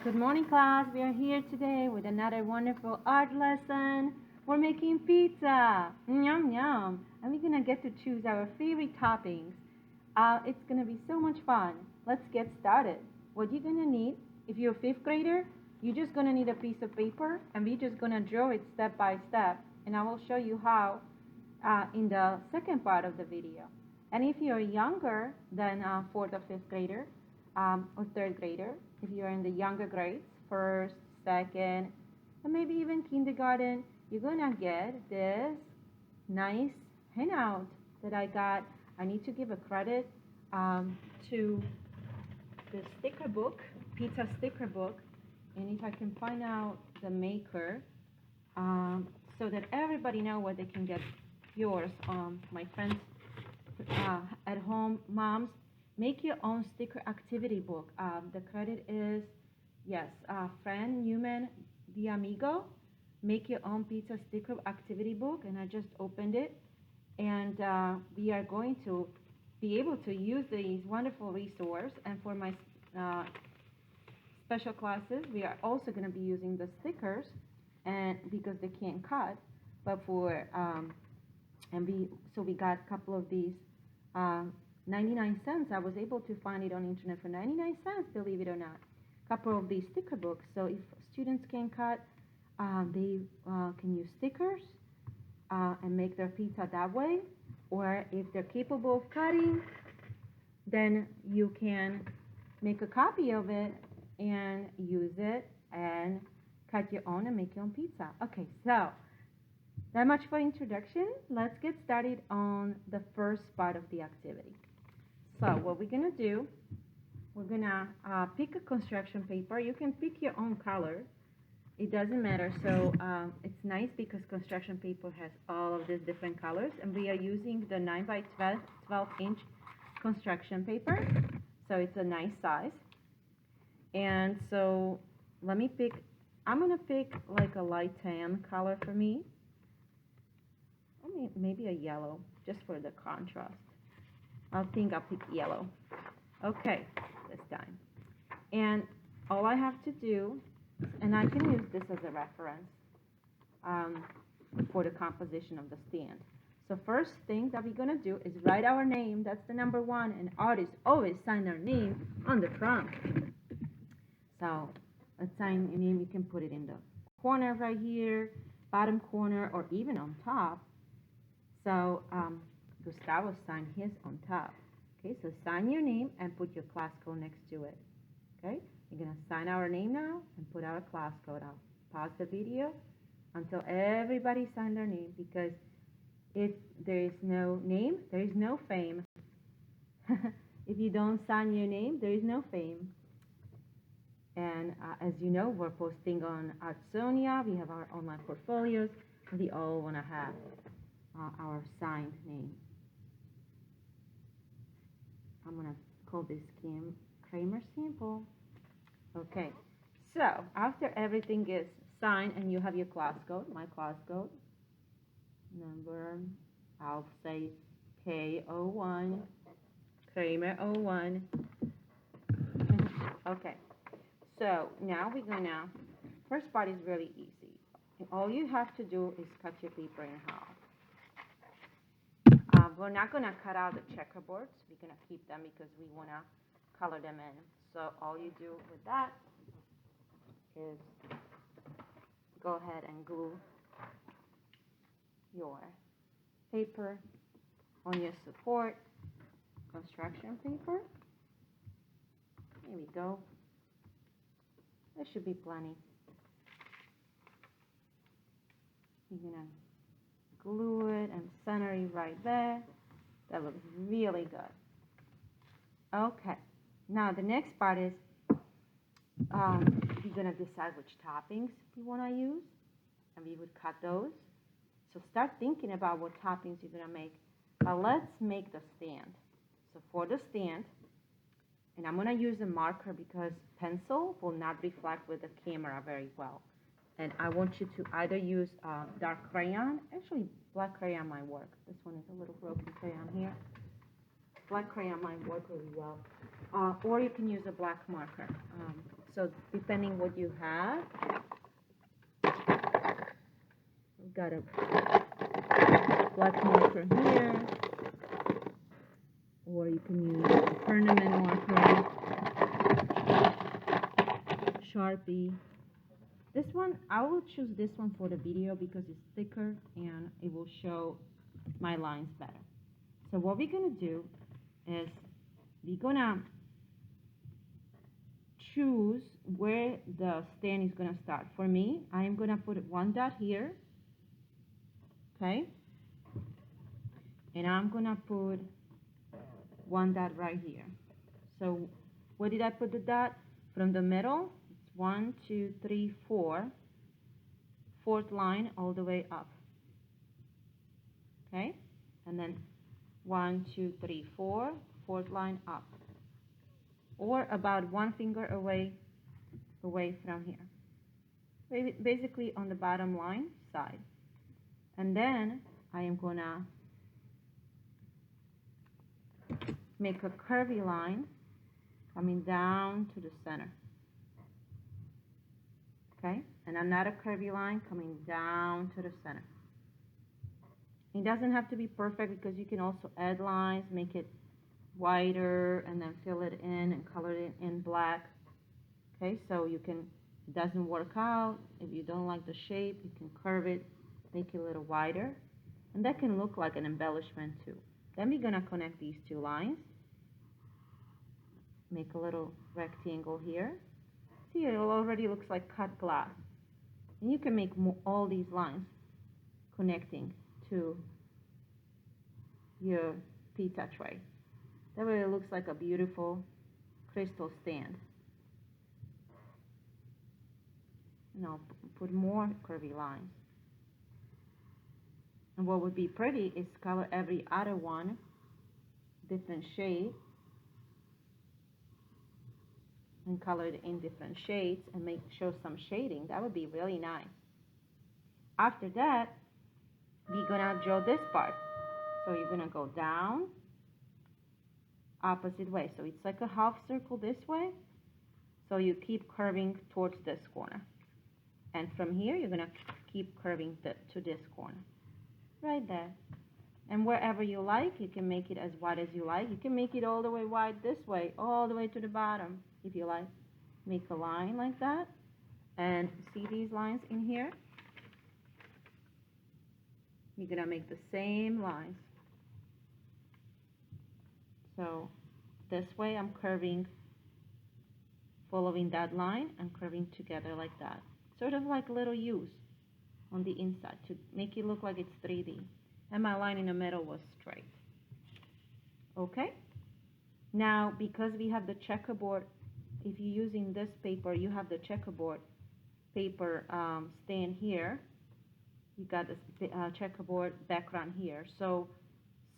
Good morning, class. We are here today with another wonderful art lesson. We're making pizza. Yum, yum. And we're going to get to choose our favorite toppings. It's going to be so much fun. Let's get started. What you're going to need, if you're a fifth grader, you're just going to need a piece of paper, and we're just going to draw it step by step. And I will show you how in the second part of the video. And if you're younger than fourth or fifth grader, or third grader, if you're in the younger grades, first, second, and maybe even kindergarten, you're gonna get this nice handout that I got. I need to give a credit to the sticker book, pizza sticker book, and if I can find out the maker, so that everybody know where they can get yours. My friends at home, moms, make your own sticker activity book. The credit is, yes, Fran Newman D'Amigo. Make your own pizza sticker activity book, and I just opened it. And we are going to be able to use these wonderful resource. And for my special classes, we are also going to be using the stickers, and because they can't cut. But for so we got a couple of these. 99 cents. I was able to find it on the internet for 99 cents, believe it or not. A couple of these sticker books. So if students can cut, they can use stickers and make their pizza that way. Or if they're capable of cutting, then you can make a copy of it and use it and cut your own and make your own pizza. Okay, so that much for introduction. Let's get started on the first part of the activity. So what we're gonna do, we're gonna pick a construction paper. You can pick your own color. It doesn't matter. So it's nice because construction paper has all of these different colors, and we are using the 9 by 12 inch construction paper. So it's a nice size. And so let me pick, I'm gonna pick like a light tan color for me. Maybe a yellow, just for the contrast. I'll pick yellow. Okay, this time. And all I have to do, and I can use this as a reference for the composition of the stand. So first thing that we're gonna do is write our name. That's the number one, and artists always sign their name on the front. So let's sign your name. You can put it in the corner right here, bottom corner, or even on top. So Gustavo signed his on top. Okay, so sign your name and put your class code next to it. Okay, you're gonna sign our name now and put our class code. I'll pause the video until everybody signed their name, because if there is no name, there is no fame. If you don't sign your name, there is no fame. And as you know, we're posting on Artsonia. We have our online portfolios. We all wanna have our signed name. I'm gonna call this Kramer sample. Okay, so after everything is signed and you have your class code, my class code number, I'll say K01, Kramer 01. Okay, so now we're gonna, first part is really easy. All you have to do is cut your paper in half. We're not going to cut out the checkerboards. We're going to keep them because we want to color them in. So all you do with that is go ahead and glue your paper on your support construction paper. Here we go. There should be plenty. You're going to glue it and center it right there. That looks really good. Okay, now the next part is you're gonna decide which toppings you want to use, and we would cut those. So start thinking about what toppings you're gonna make. But let's make the stand. So for the stand, and I'm gonna use a marker because pencil will not reflect with the camera very well. And I want you to either use dark crayon. Actually, black crayon might work. This one is a little broken crayon here. black crayon might work really well. Or you can use a black marker. So depending what you have, we've got a black marker here, or you can use a permanent marker, Sharpie. This one, I will choose this one for the video because it's thicker and it will show my lines better. So what we're gonna do is we're gonna choose where the stand is gonna start. For me, I am gonna put one dot here, okay? And I'm gonna put one dot right here. So where did I put the dot? From the middle, it's 1, 2, 3, 4, fourth line all the way up, okay? And then 1, 2, 3, 4, fourth line up, or about one finger away from here, basically on the bottom line side. And then I am gonna make a curvy line coming down to the center, okay? And another curvy line coming down to the center. It doesn't have to be perfect because you can also add lines, make it wider, and then fill it in and color it in black. Okay, so you can, if it doesn't work out, if you don't like the shape, you can curve it, make it a little wider, and that can look like an embellishment too. Then we're gonna connect these two lines, make a little rectangle here. See, it already looks like cut glass, and you can make all these lines connecting to your pizza tray. That way it looks like a beautiful crystal stand. And I'll put more curvy lines. And what would be pretty is color every other one different shade, and color it in different shades and show some shading. That would be really nice. After that, we're gonna draw this part. So you're gonna go down, opposite way. So it's like a half circle this way. So you keep curving towards this corner. And from here, you're gonna keep curving to this corner. Right there. And wherever you like, you can make it as wide as you like. You can make it all the way wide this way, all the way to the bottom, if you like. Make a line like that. And see these lines in here? You're gonna make the same lines. So this way I'm curving, following that line and curving together like that. Sort of like little U's on the inside to make it look like it's 3D. And my line in the middle was straight. Okay? Now, because we have the checkerboard, if you're using this paper, you have the checkerboard paper stand here. You got this checkerboard background here. So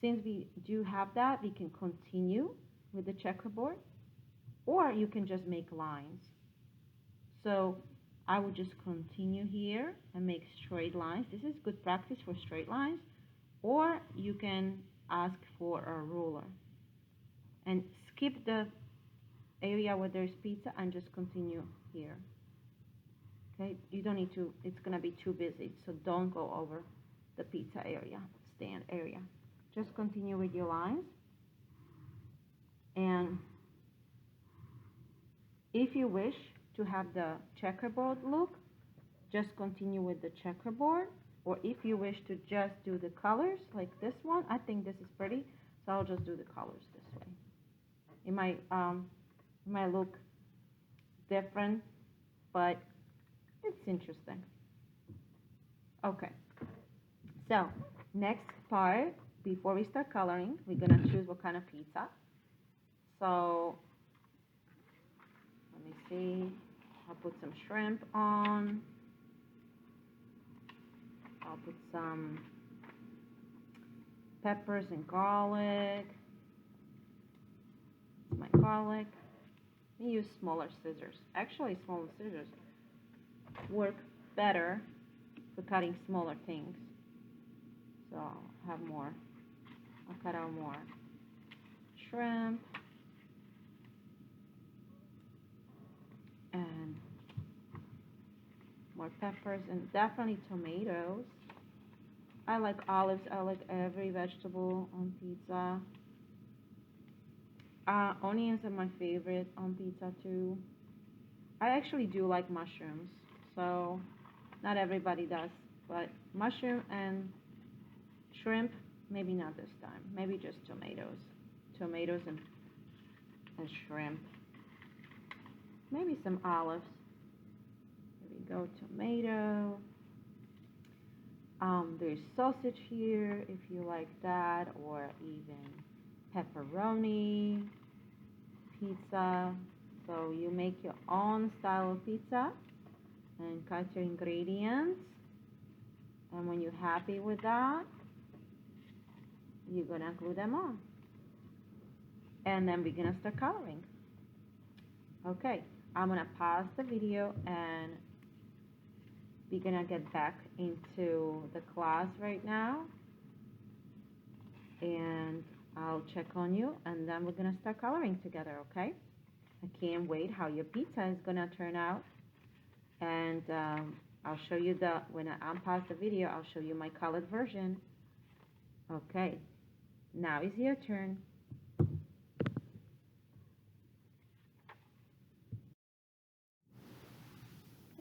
since we do have that, we can continue with the checkerboard, or you can just make lines. So I would just continue here and make straight lines. This is good practice for straight lines, or you can ask for a ruler and skip the area where there's pizza and just continue here. Okay, you don't need to, it's gonna be too busy, so don't go over the pizza area, stand area. Just continue with your lines. And if you wish to have the checkerboard look, just continue with the checkerboard. Or if you wish to just do the colors like this one, I think this is pretty, so I'll just do the colors this way. It might look different, but it's interesting. Okay, so next part, before we start coloring, we're gonna choose what kind of pizza. So let me see, I'll put some shrimp on. I'll put some peppers and garlic. My garlic. I use smaller scissors. Actually, smaller scissors work better for cutting smaller things. So I'll have more. I'll cut out more shrimp. And more peppers and definitely tomatoes. I like olives. I like every vegetable on pizza. Onions are my favorite on pizza too. I actually do like mushrooms, so not everybody does, but mushroom and shrimp, maybe not this time. Maybe just tomatoes. Tomatoes and shrimp. Maybe some olives. Here we go, tomato. There's sausage here if you like that, or even pepperoni pizza. So you make your own style of pizza and cut your ingredients. And when you're happy with that, you're gonna glue them on. And then we're gonna start coloring. Okay, I'm gonna pause the video and we're gonna get back into the class right now. And I'll check on you and then we're gonna start coloring together, okay? I can't wait how your pizza is gonna turn out. And I'll show you when I unpause the video, I'll show you my colored version. Okay, now is your turn.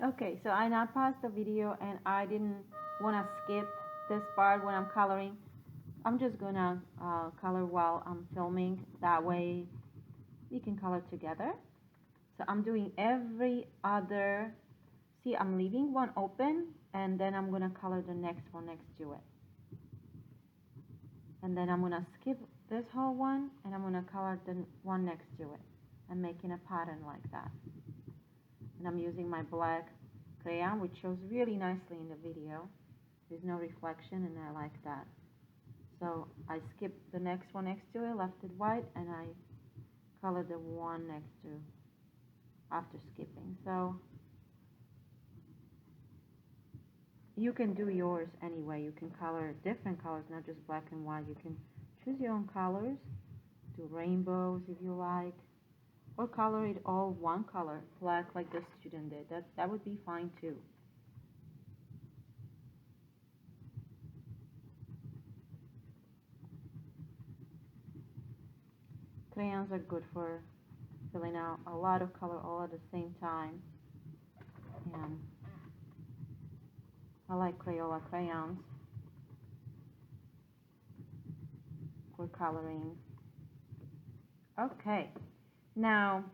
Okay, so I now paused the video and I didn't want to skip this part when I'm coloring. I'm just gonna color while I'm filming. That way we can color together. So I'm doing every other, see, I'm leaving one open and then I'm gonna color the next one next to it. And then I'm gonna skip this whole one and I'm gonna color the one next to it and making a pattern like that. And I'm using my black crayon, which shows really nicely in the video. There's no reflection and I like that. So I skipped the next one next to it, left it white, and I colored the one next to after skipping. So you can do yours anyway. You can color different colors, not just black and white. You can choose your own colors, do rainbows if you like, or color it all one color, black like this student did. That would be fine too. Crayons are good for filling out a lot of color all at the same time. And I like Crayola crayons for coloring. Okay, now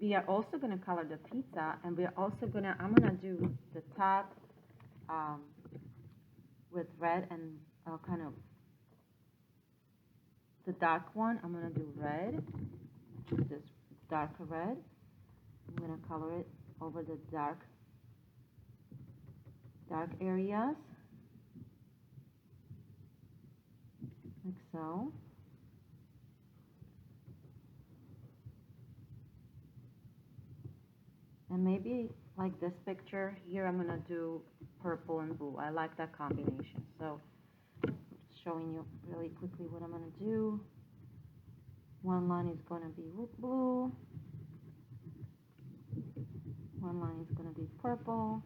we are also going to color the pizza, and we are also I'm going to do the top with red and kind of the dark one. I'm going to do red, this darker red. I'm going to color it over the dark areas, like so. And maybe like this picture here, I'm gonna do purple and blue. I like that combination. So showing you really quickly what I'm gonna do. One line is gonna be blue. One line is gonna be purple.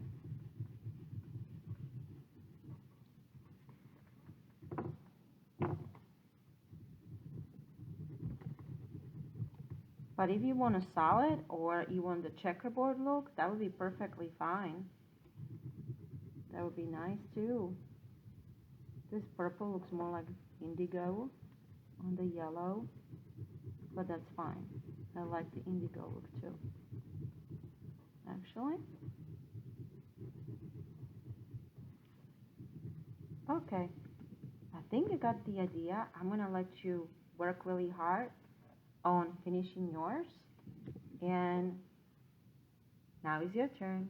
But if you want a solid or you want the checkerboard look, that would be perfectly fine. That would be nice too. This purple looks more like indigo on the yellow, but that's fine. I like the indigo look too, actually. Okay, I think you got the idea. I'm gonna let you work really hard on finishing yours, and now is your turn.